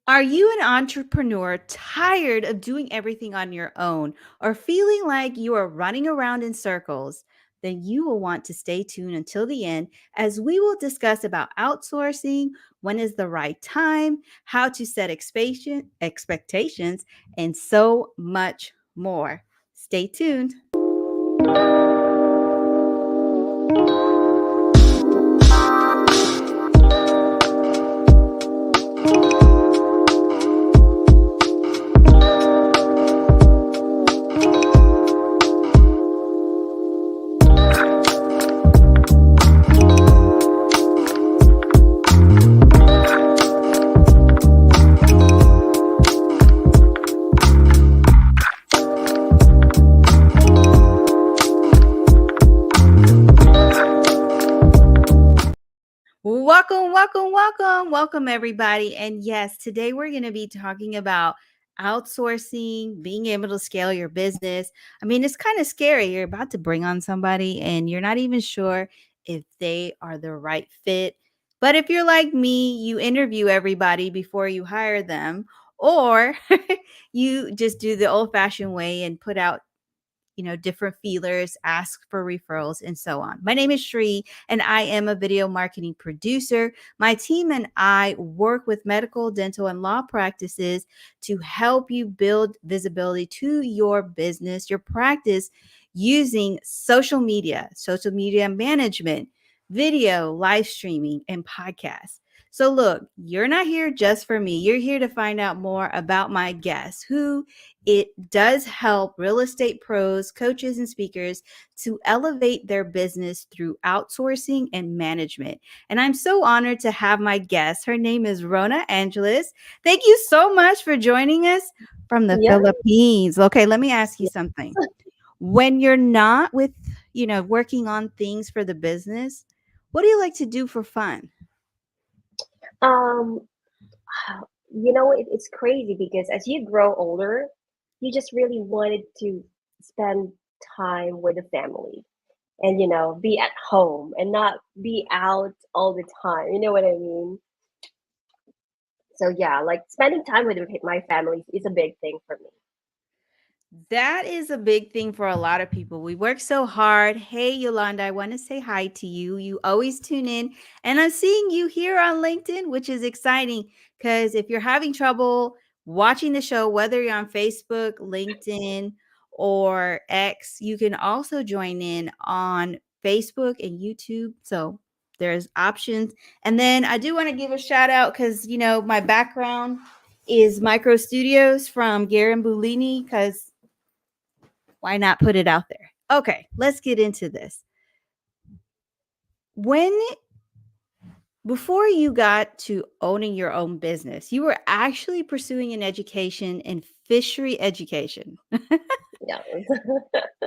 Are you an entrepreneur tired of doing everything on your own or feeling like you are running around in circles? Then you will want to stay tuned until the end as we will discuss about outsourcing, when is the right time, how to set expectations, and so much more. Stay tuned. Welcome, everybody. And yes, today we're going to be talking about outsourcing, being able to scale your business. I mean, it's kind of scary. You're about to bring on somebody and you're not even sure if they are the right fit. But if you're like me, you interview everybody before you hire them, or you just do the old fashioned way and put out different feelers, ask for referrals, and so on. My name is Shree, and I am a video marketing producer. My team and I work with medical, dental, and law practices to help you build visibility to your business, your practice, using social media management, video, live streaming, and podcasts. So, look, you're not here just for me. You're here to find out more about my guests who it does help real estate pros, coaches, and speakers to elevate their business through outsourcing and management. And I'm so honored to have my guest. Her name is Rona Angeles. Thank you so much for joining us from the Yeah. Philippines. Okay, let me ask you something. When you're not working on things for the business, what do you like to do for fun? Um, it's crazy because as you grow older, you just really wanted to spend time with the family and, be at home and not be out all the time. You know what I mean? So, yeah, like spending time with my family is a big thing for me. That is a big thing for a lot of people. We work so hard. Hey, Yolanda, I want to say hi to you. You always tune in, and I'm seeing you here on LinkedIn, which is exciting because if you're having trouble watching the show, whether you're on Facebook, LinkedIn, or X, you can also join in on Facebook and YouTube. So there's options. And then I do want to give a shout out because, my background is Micro Studios from Garen Bulini because why not put it out there? Okay, let's get into this. When Before you got to owning your own business, you were actually pursuing an education in fishery education. Yeah.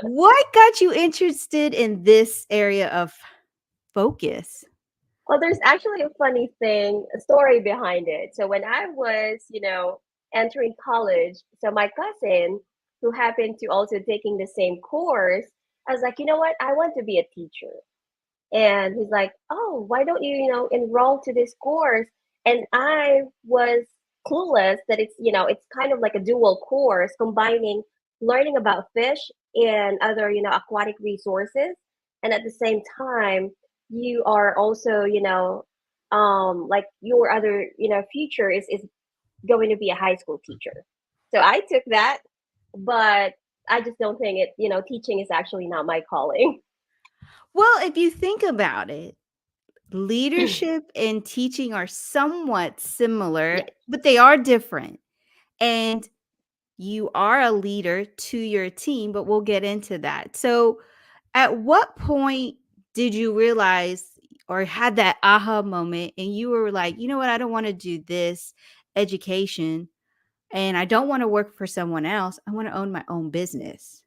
What got you interested in this area of focus? Well, there's actually a story behind it. So when I was, entering college, so my cousin, who happened to also taking the same course, I was like, you know what? I want to be a teacher. And he's like, oh, why don't you, enroll to this course? And I was clueless that it's kind of like a dual course combining learning about fish and other, aquatic resources. And at the same time, you are also, like your other, future is going to be a high school teacher. So I took that, but I just don't think teaching is actually not my calling. Well, if you think about it, leadership and teaching are somewhat similar, Yeah. but they are different. And you are a leader to your team, but we'll get into that. So, at what point did you realize or had that aha moment and you were like, you know what, I don't want to do this education and I don't want to work for someone else. I want to own my own business.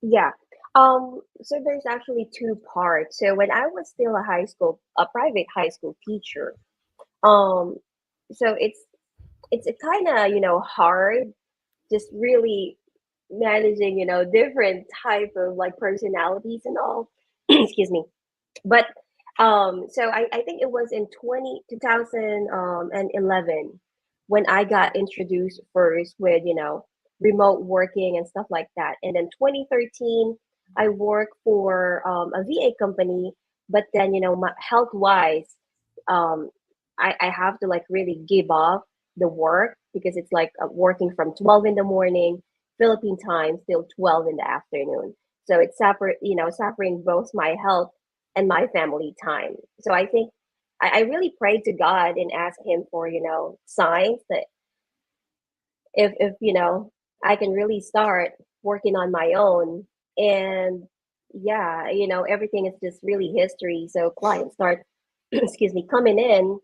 Yeah. So there's actually two parts. So when I was still a private high school teacher, um, so it's kind of, hard just really managing, different type of like personalities and all. Excuse me. But So I think it was in 2011 when I got introduced first with, remote working and stuff like that. And then 2013, I worked for a VA company, but then, health wise, um, I have to like really give up the work because it's like working from 12 in the morning, Philippine time, till 12 in the afternoon. So it's suffering both my health and my family time. So I think I really prayed to God and asked Him for, signs that if I can really start working on my own. And yeah, everything is just really history. So clients start, excuse me, coming in.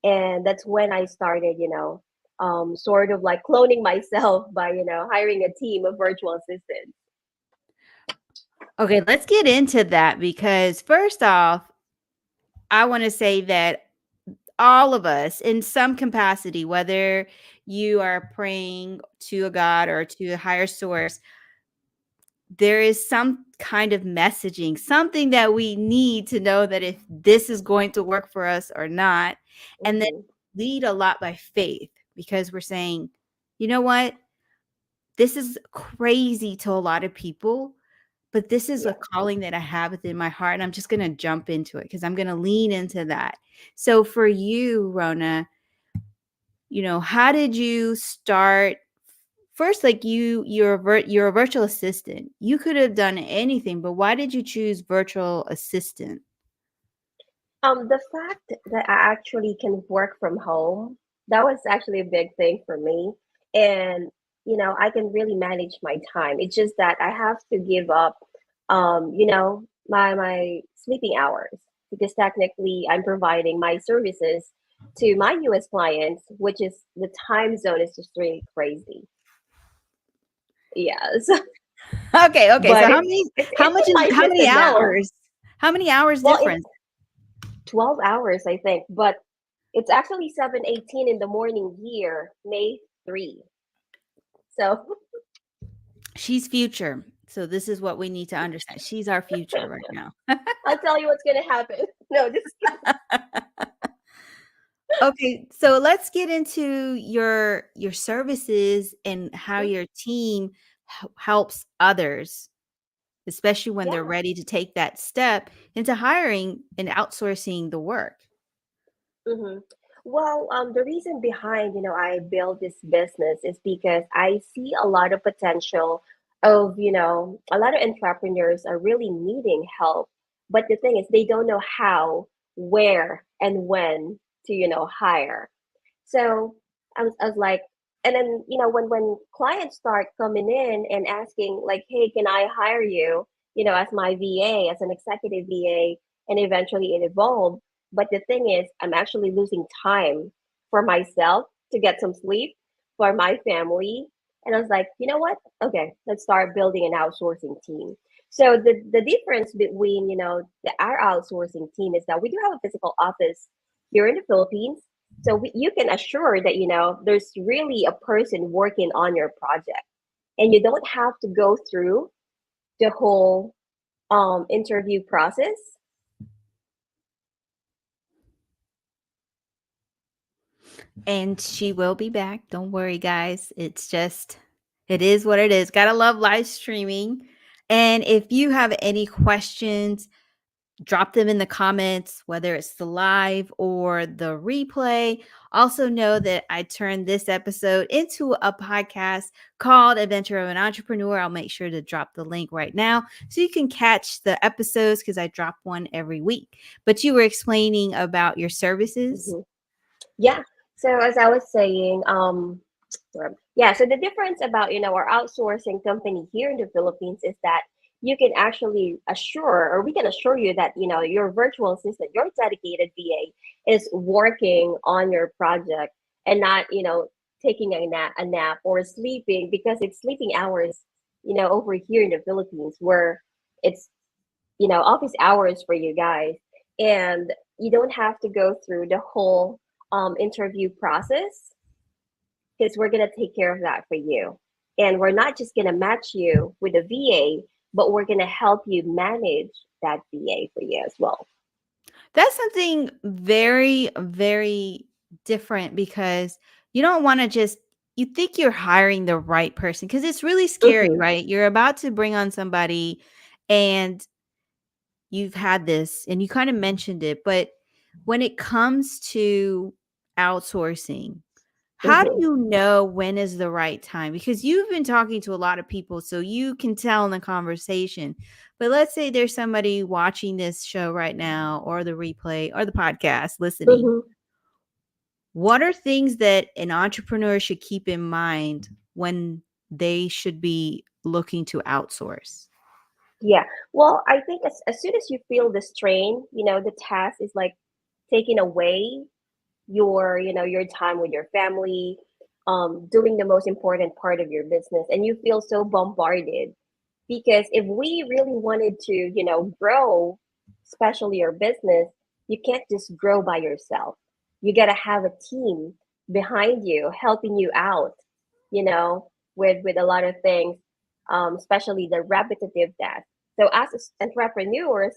And that's when I started, sort of like cloning myself by, hiring a team of virtual assistants. Okay, let's get into that because first off, I want to say that all of us in some capacity, whether you are praying to a God or to a higher source, there is some kind of messaging, something that we need to know that if this is going to work for us or not. And then Hmm. lead a lot by faith because we're saying, you know what? This is crazy to a lot of people, but this is a Yeah. calling that I have within my heart. And I'm just going to jump into it because I'm going to lean into that. So for you, Rona, how did you start? First, like you're a virtual assistant. You could have done anything, but why did you choose virtual assistant? The fact that I actually can work from home, that was actually a big thing for me. And, I can really manage my time. It's just that I have to give up, my sleeping hours because technically I'm providing my services to my US clients, which is the time zone is just really crazy. Yes. Okay. So But how it's many it's how it's much been is my how many system now. hours? How many hours Well, it's difference? 12 hours, I think, but it's actually 7:18 in the morning here, May 3. So She's future. So this is what we need to understand. She's our future right now. I'll tell you what's going to happen. No, just kidding. Okay, so let's get into your services and how Mhm. your team helps others, especially when they're Yeah. ready to take that step into hiring and outsourcing the work. Hmm. Well, the reason behind, I built this business is because I see a lot of potential of, a lot of entrepreneurs are really needing help. But the thing is, they don't know how, where, and when to, hire. So I was like, and then when clients start coming in and asking like, hey, can I hire you, as my VA, as an executive VA, and eventually it evolved. But the thing is, I'm actually losing time for myself to get some sleep, for my family, and I was like, you know what? Okay, let's start building an outsourcing team. So the difference between our outsourcing team is that we do have a physical office here in the Philippines, so you can assure that there's really a person working on your project, and you don't have to go through the whole interview process. And she will be back. Don't worry, guys. It is what it is. Gotta love live streaming. And if you have any questions, drop them in the comments, whether it's the live or the replay. Also, know that I turned this episode into a podcast called Adventure of an Entrepreneur. I'll make sure to drop the link right now so you can catch the episodes because I drop one every week. But you were explaining about your services. Hmm. Yeah. So as I was saying, yeah. So the difference about our outsourcing company here in the Philippines is that you can actually assure, or we can assure you that your virtual assistant, your dedicated VA, is working on your project and not taking a nap or sleeping because it's sleeping hours over here in the Philippines where it's office hours for you guys, and you don't have to go through the whole interview process because we're going to take care of that for you. And we're not just going to match you with a VA, but we're going to help you manage that VA for you as well. That's something very, very different because you don't want to just, you think you're hiring the right person because it's really scary, Hmm. right? You're about to bring on somebody and you've had this and you kind of mentioned it, but when it comes to outsourcing, how do Hmm. you know when is the right time? Because you've been talking to a lot of people, so you can tell in the conversation. But let's say there's somebody watching this show right now, or the replay, or the podcast listening. Hmm. What are things that an entrepreneur should keep in mind when they should be looking to outsource? Yeah. Well, I think as soon as you feel the strain, the task is like taking away your time with your family, doing the most important part of your business, and you feel so bombarded. Because if we really wanted to, grow, especially your business, you can't just grow by yourself. You got to have a team behind you helping you out, with a lot of things, especially the repetitive tasks. So as entrepreneurs,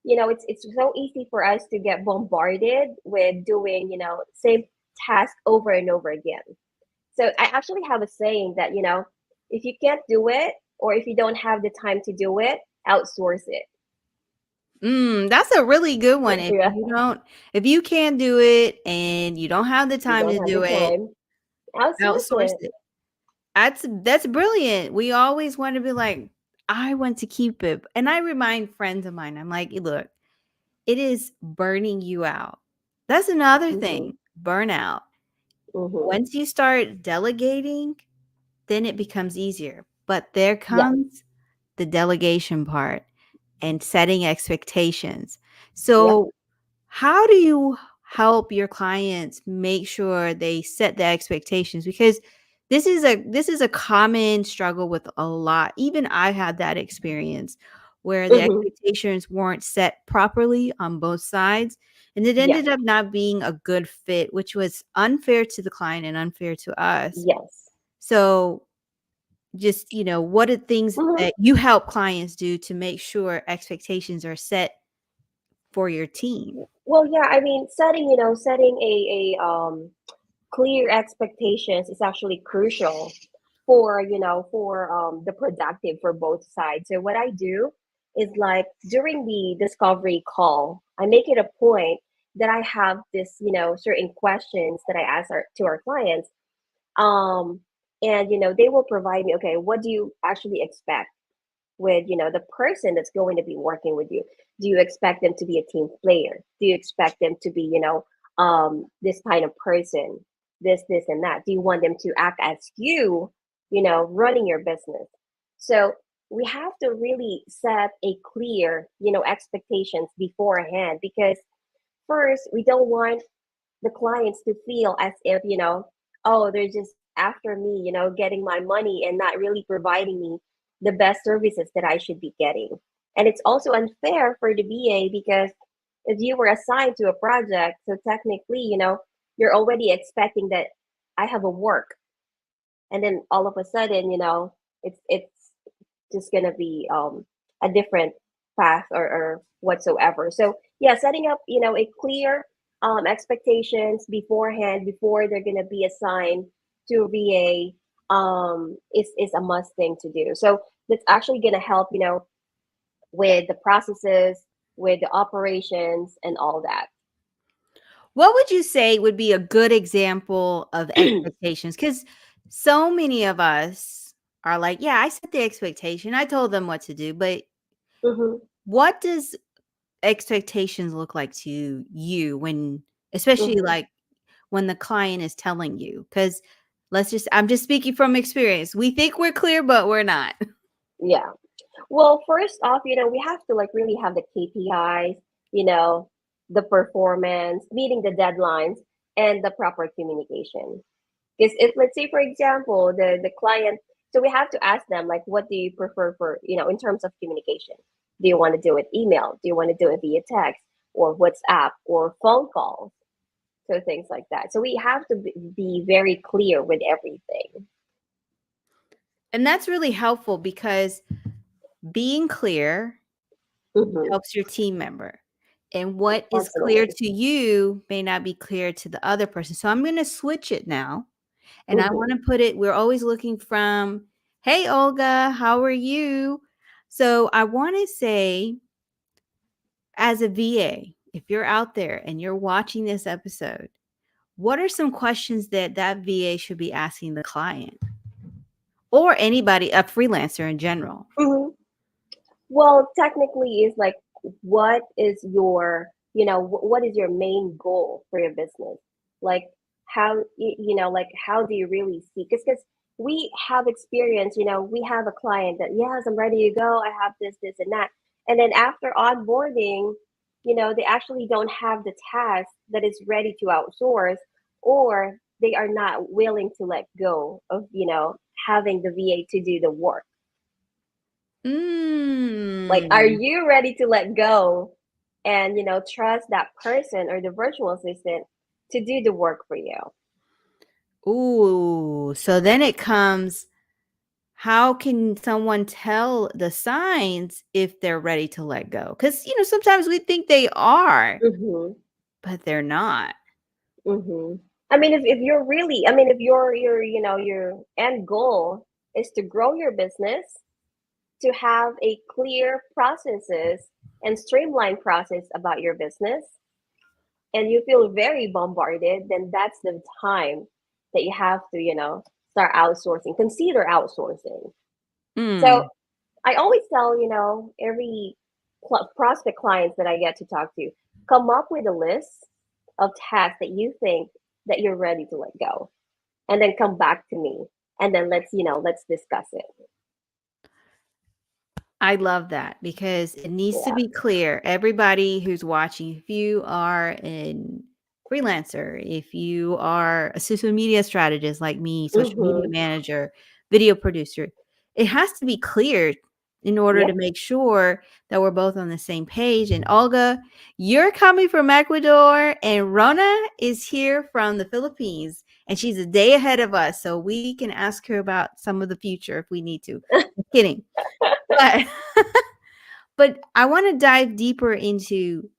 it's so easy for us to get bombarded with doing, same task over and over again. So I actually have a saying that, if you can't do it or if you don't have the time to do it, outsource it. That's a really good one. Yeah. If you can't do it and you don't have the You time don't to have the do it, time, outsource outsource it. it. That's brilliant. We always want to be like, I want to keep it. And I remind friends of mine, I'm like, look, it is burning you out. That's another Hmm. thing, burnout. Hmm. Once you start delegating, then it becomes easier. But there Yeah. comes the delegation part and setting expectations. Yep. So how do you help your clients make sure they set the expectations? Because this is a common struggle with a lot. Even I had that experience where the Hmm. expectations weren't set properly on both sides, and it Yes. ended up not being a good fit, which was unfair to the client and unfair to us. Yes. So just, what are things Hmm. that you help clients do to make sure expectations are set for your team? Well, yeah, I mean, setting a clear expectations is actually crucial for the productive for both sides. So what I do is like during the discovery call, I make it a point that I have this, certain questions that I ask to our clients. um and they will provide me, okay, what do you actually expect with the person that's going to be working with you? Do you expect them to be a team player? Do you expect them to be this kind of person, this and that? Do you want them to act as running your business? So we have to really set a clear expectations beforehand, because first we don't want the clients to feel as if oh, they're just after me, getting my money and not really providing me the best services that I should be getting. And it's also unfair for the BA, because if you were assigned to a project, so technically, you're already expecting that I have a work, and then all of a sudden, it's just gonna be a different path, or whatsoever. So yeah, setting up a clear expectations beforehand before they're gonna be assigned to a VA is a must thing to do. So that's actually gonna help with the processes, with the operations, and all that. What would you say would be a good example of expectations? Because so many of us are like, yeah, I set the expectation. I told them what to do. But Hmm. what does expectations look like to you when, especially Hmm. like when the client is telling you? Because I'm just speaking from experience. We think we're clear, but we're not. Yeah. Well, first off, we have to like really have the KPIs, you know, the performance, meeting the deadlines, and the proper communication. Because if, let's say, for example, the client, so we have to ask them like, what do you prefer for, in terms of communication? Do you want to do it email? Do you want to do it via text or WhatsApp or phone calls? So things like that. So we have to be very clear with everything. And that's really helpful because being clear Hmm. helps your team member. And what is clear Definitely. to you may not be clear to the other person. So I'm going to switch it now. And I want Mm-hmm. to put it, we're always looking from, hey, Olga, how are you? So I want to say, as a VA, if you're out there and you're watching this episode, what are some questions that that VA should be asking the client or anybody, a freelancer in general? Mm-hmm. Well, technically, is like, what is your, what is your main goal for your business? Like, how, like, how do you really see? Because we have experience, we have a client that, yes, I'm ready to go. I have this, and that. And then after onboarding, they actually don't have the task that is ready to outsource, or they are not willing to let go of, having the VA to do the work. Like, are Mm. you ready to let go and, trust that person or the virtual assistant to do the work for you? Ooh. So then it comes, how can someone tell the signs if they're ready to let go? Because, sometimes we think they are, Mm-hmm. but they're not. Mm-hmm. I mean, if you're really, I mean, if your end goal is to grow your business, to have a clear processes and streamlined process about your business, and you feel very bombarded, then that's the time that you have to, start outsourcing, consider outsourcing. So Mm. I always tell, every prospect clients that I get to talk to, come up with a list of tasks that you think that you're ready to let go, and then come back to me, and then let's discuss it. I love that because it needs to Yeah. be clear. Everybody who's watching, if you are a freelancer, if you are a social media strategist like me, social media Mhm. manager, video producer, it has to be clear in order to Yep. make sure that we're both on the same page. And Olga, you're coming from Ecuador, and Rona is here from the Philippines, and she's a day ahead of us. So we can ask her about some of the future if we need to. Just kidding. But but I want to dive deeper into,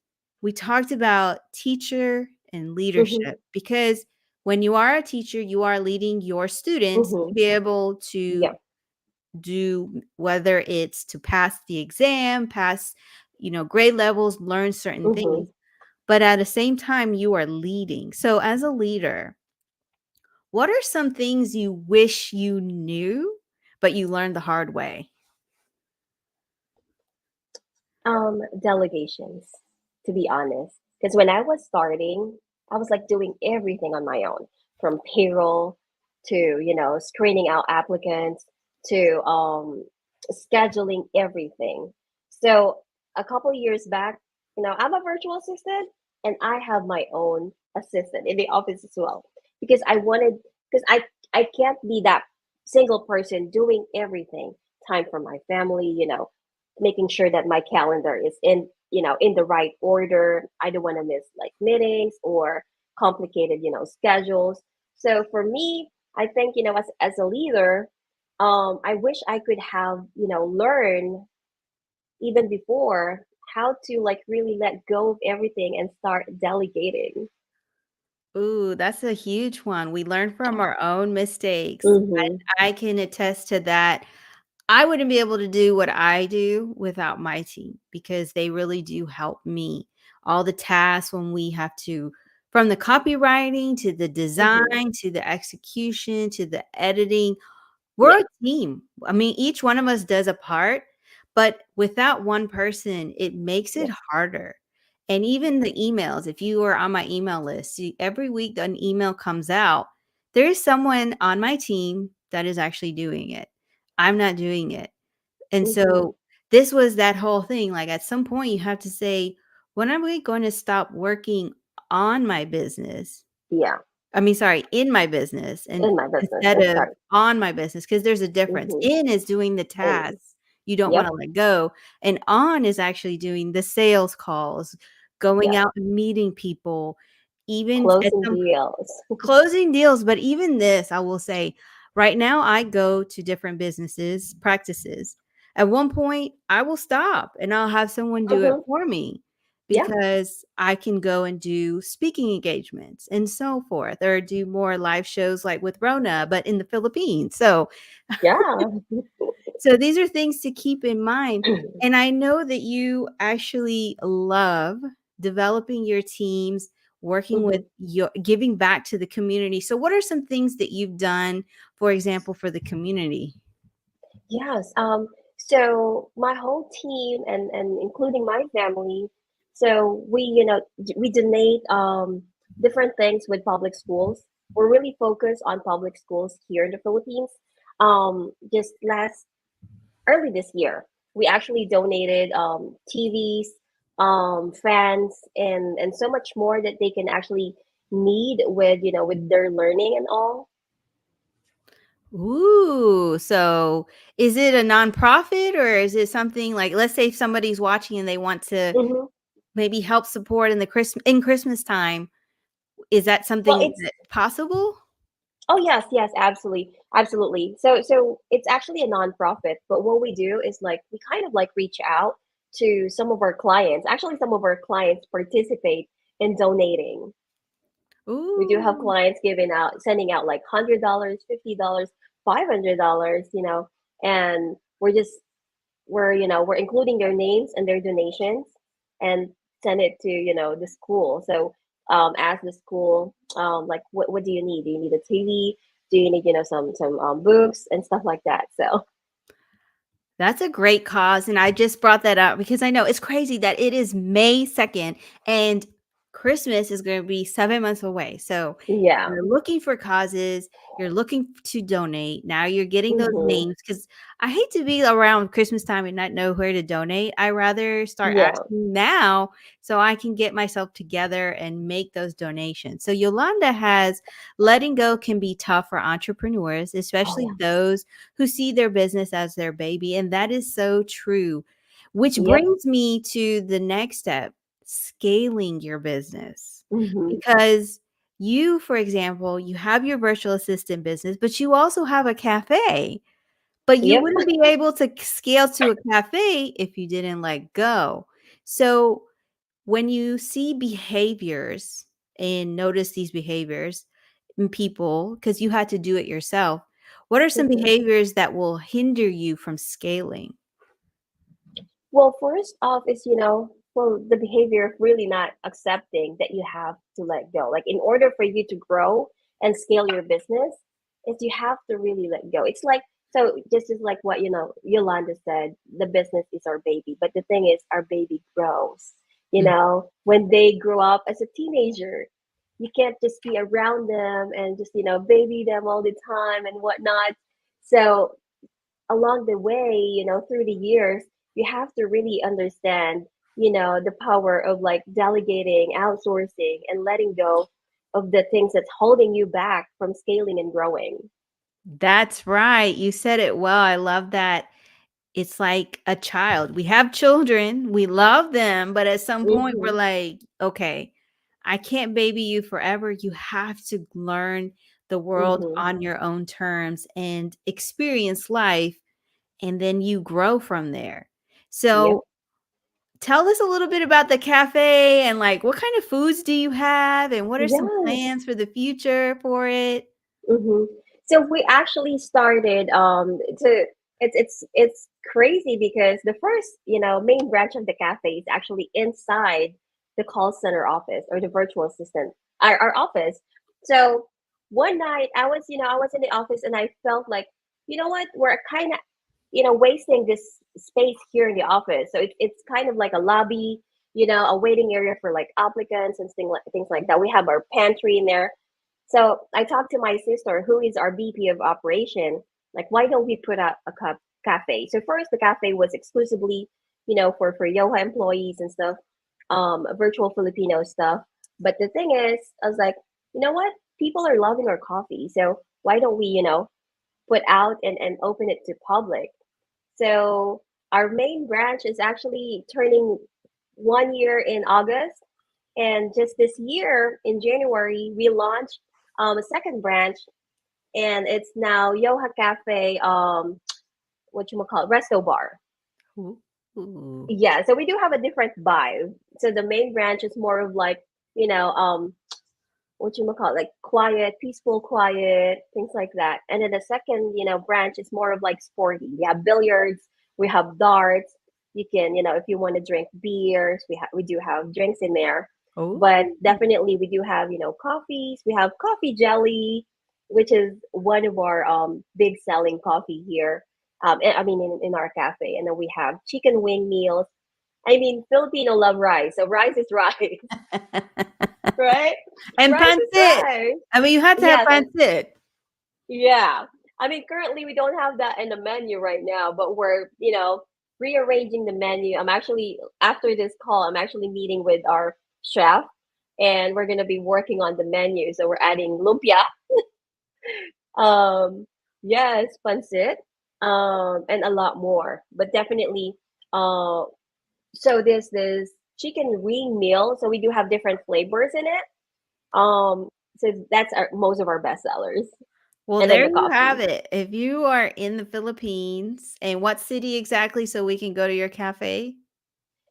we talked about teacher and Mhm. leadership because when you are a teacher, you are leading your students to Mhm. be able to Yep. do, whether it's to pass the exam, pass, grade levels, learn certain things, Mhm. but at the same time you are leading. So as a leader, what are some things you wish you knew but you learned the hard way? Delegations, to be honest. Because when I was starting, I was like doing everything on my own, from payroll to, screening out applicants to scheduling everything. So a couple years back, I'm a virtual assistant and I have my own assistant in the office as well. Because because I can't be that single person doing everything. Time for my family, making sure that my calendar is in the right order. I don't want to miss like meetings or complicated schedules. So for me, I think, as a leader, I wish I could have learn even before how to like really let go of everything and start delegating. Ooh, that's a huge one. We learn from our own mistakes. Mm-hmm. I can attest to that. I wouldn't be able to do what I do without my team because they really do help me. All the tasks when we have to, from the copywriting to the Mm-hmm. design to the execution to the editing, we're Yeah. a team. I mean, each one of us does a part, but without one person, it makes it Yes. harder. And even the emails, if you are on my email list, every week an email comes out, there is someone on my team that is actually doing it. I'm not doing it. And Mm-hmm. so this was that whole thing. Like at some point, you have to say, when am I going to stop working on my business? Yeah. I mean, sorry, in my business and In my business instead and of start. on my business, because there's a difference. Mm-hmm. In is doing the And tasks you don't yep. wanna let go, and on is actually doing the sales calls, going Yeah. out and meeting people, even at Closing some deals. closing deals, but even this, I will say, right now I go to different businesses, practices. At one point, I will stop and I'll have someone do it Mm-hmm. for me Yeah. because I can go and do speaking engagements and so forth, or do more live shows like with Rona, but in the Philippines. Yeah. So these are things to keep in mind. And I know that you actually love developing your teams, working with Mhm. your giving back to the community. So what are some things that you've done, for example, for the community? Yes. So my whole team and including my family, so we donate different things with public schools. We're really focused on public schools here in the Philippines. Just last early this year, we actually donated TVs, fans, and so much more that they can actually need with with their learning and all. Ooh, so is it a nonprofit, or is it something like, let's say if somebody's watching and they want to Hmm. maybe help support in Christmas time, is that Well, something it's that possible? Oh yes, yes, absolutely, absolutely. So it's actually a nonprofit, but what we do is like we kind of like reach out to some of our clients. Actually, some of our clients participate in donating. We do have Ooh. clients sending out like $100, $50, $500, and we're including their names and their donations and send it to the school. So ask the school like what do you need? Do you need a TV? Do you need some books and stuff like that? So That's a great cause, and I just brought that up because I know it's crazy that it is May 2nd and Christmas is gonna be 7 months away, so yeah. you're looking for causes, you're looking to donate, now you're getting those Hmm. names because I hate to be around Christmas time and not know where to donate. I rather start Yeah. asking now so I can get myself together and make those donations. So Yolanda has letting go can be tough for entrepreneurs, Oh especially yeah. those who see their business as their baby. And that is so true. Which Yep. brings me to the next step, scaling your business. Hmm. Because you, for example, you have your virtual assistant business, but you also have a cafe. But you Yep. wouldn't be able to scale to a cafe if you didn't let go. So when you see behaviors and notice these behaviors in people, because you had to do it yourself, what are some Hmm. behaviors that will hinder you from scaling? Well, first off is, the behavior of really not accepting that you have to let go. Like in order for you to grow and scale your business, is you have to really let go. It's like so just as like what, Yolanda said, the business is our baby. But the thing is our baby grows. Mm. When they grow up as a teenager, you can't just be around them and just, baby them all the time and whatnot. So along the way, through the years, you have to really understand, the power of like delegating, outsourcing, and letting go of the things that's holding you back from scaling and growing. That's right. You said it well. I love that. It's like a child. We have children, we love them, but at some point we're Mm-hmm. like, okay, I can't baby you forever. You have to learn the world Mm-hmm. on your own terms and experience life, and then you grow from there. Yep. So tell us a little bit about the cafe and like what kind of foods do you have and what are some Yes. plans for the future for it? Mm-hmm. So we actually started to it's crazy because the first main branch of the cafe is actually inside the call center office or the virtual assistant our office. So one night I was in the office and I felt like what, we're kind of wasting this space here in the office. So it's kind of like a lobby, a waiting area for like applicants and things like that. We have our pantry in there. So I talked to my sister, who is our VP of operation, like, why don't we put out a cafe? So first, the cafe was exclusively, for Yoha employees and stuff, virtual Filipino stuff. But the thing is, I was like, you know what? People are loving our coffee. So why don't we, put out and open it to public? So our main branch is actually turning 1 year in August. And just this year in January, we launched a second branch, and it's now Yoha Cafe, what you call it, Resto Bar. Ooh. Ooh. Yeah, so we do have a different vibe. So the main branch is more of like, you know, what you call it, like quiet, peaceful, quiet, things like that. And then the second, branch is more of like sporty. We have billiards, we have darts. You can, if you want to drink beers, we do have drinks in there. But Oh. definitely we do have, coffees. We have coffee jelly, which is one of our big selling coffee here. I mean in our cafe. And then we have chicken wing meals. I mean, Filipino love rice, so rice is rice, right? And Rice is pancit. rice. I mean, you have to have Yes, and pancit. yeah. I mean, currently we don't have that in the menu right now, but we're, rearranging the menu. I'm actually, after this call, I'm actually meeting with our chef and we're going to be working on the menu. So we're adding lumpia, um, yes, pancit, and a lot more. But definitely, uh, so this chicken wing meal. So we do have different flavors in it. So that's most of our best sellers. Well, And then there the you have coffee. it. If you are in the Philippines, and what city exactly so we can go to your cafe?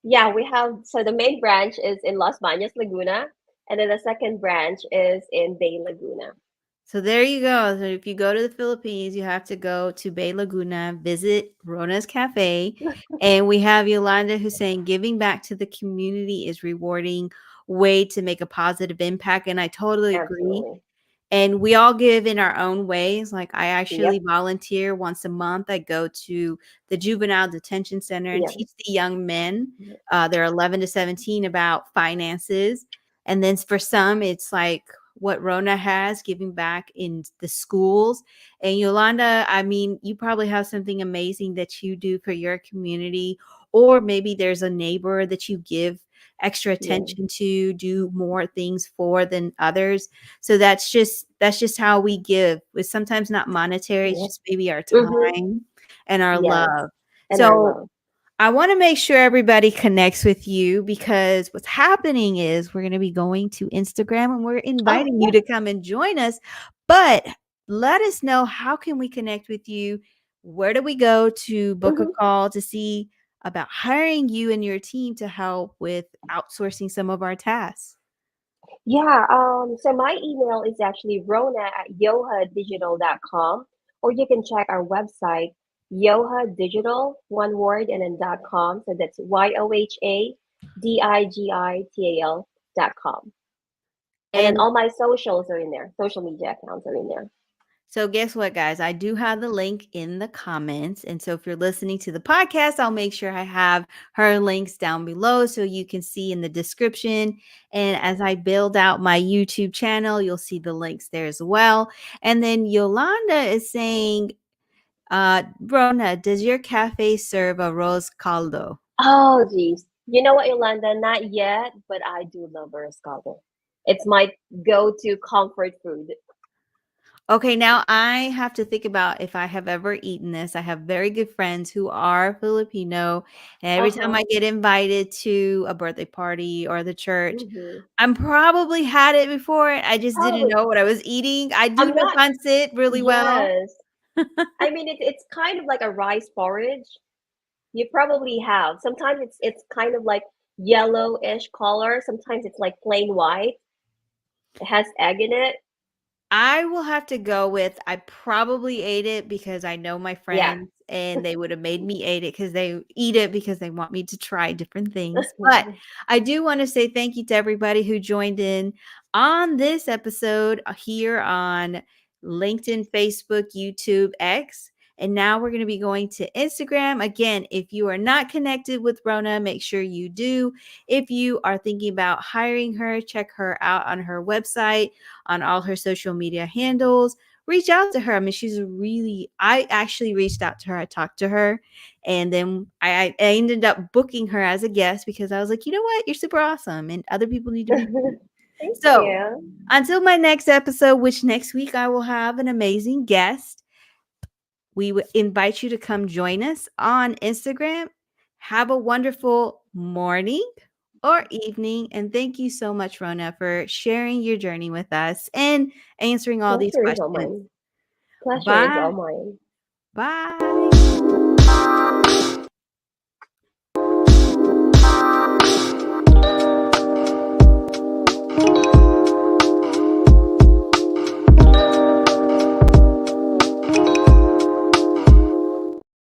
Yeah, we have, so the main branch is in Los Baños, Laguna, and then the second branch is in Bay Laguna. So there you go. So if you go to the Philippines, you have to go to Bay Laguna, visit Rona's Cafe. And we have Yolanda who's saying giving back to the community is rewarding way to make a positive impact. And I totally agree. Absolutely. And we all give in our own ways. Like I actually Yep. volunteer once a month. I go to the juvenile detention center and Yep. teach the young men, Yep. they're 11 to 17, about finances. And then for some, it's like what Rona has, giving back in the schools. And Yolanda, I mean, you probably have something amazing that you do for your community, or maybe there's a neighbor that you give extra Yeah. attention to, do more things for than others. So that's just how we give. It's sometimes not monetary, it's Yep. just maybe our Mm-hmm. time and our Yes. love. And our So love. I want to make sure everybody connects with you, because what's happening is we're going to be going to Instagram and we're Oh, inviting you yeah. to come and join us. But let us know, how can we connect with you? Where do we go to book a Mm-hmm. call to see about hiring you and your team to help with outsourcing some of our tasks? Yeah. So my email is actually rona@yohadigital.com, or you can check our website, Yoha Digital, one word, and then .com. So that's YOHADIGITAL.com. And then And all my socials are in there. Social media accounts are in there. so guess what, guys? I do have the link in the comments. And so if you're listening to the podcast, I'll make sure I have her links down below so you can see in the description. And as I build out my YouTube channel, you'll see the links there as well. And then Yolanda is saying, Rona, does your cafe serve a rose caldo? Oh, geez. You know what, Yolanda? Not yet, but I do love Riscaldo. It's my go-to comfort food. Okay, now I have to think about if I have ever eaten this. I have very good friends who are Filipino, and every time I Uh-huh. get invited to a birthday party or the church, Mm-hmm. I'm probably had it before. I just didn't Probably. know what I was eating. I do I'm know not. pancit really well. Yes. I mean, it's kind of like a rice porridge. You probably have. Sometimes it's kind of like yellowish color. Sometimes it's like plain white. It has egg in it. I will have to go with I probably ate it because I know my Yeah. friends and they would have made me eat it because they want me to try different things. But I do want to say thank you to everybody who joined in on this episode here on LinkedIn, Facebook, YouTube, X. And now we're going to be going to Instagram. Again, if you are not connected with Rona, make sure you do. If you are thinking about hiring her, check her out on her website, on all her social media handles. Reach out to her. I mean, I actually reached out to her. I talked to her. And then I ended up booking her as a guest because I was like, you know what? You're super awesome. And other people need to be seen. Thank So you. until my next episode, which next week I will have an amazing guest, we would invite you to come join us on Instagram. Have a wonderful morning or evening. And thank you so much, Rona, for sharing your journey with us and answering all these Pleasure is all questions. mine. Pleasure is Bye. all mine. Bye.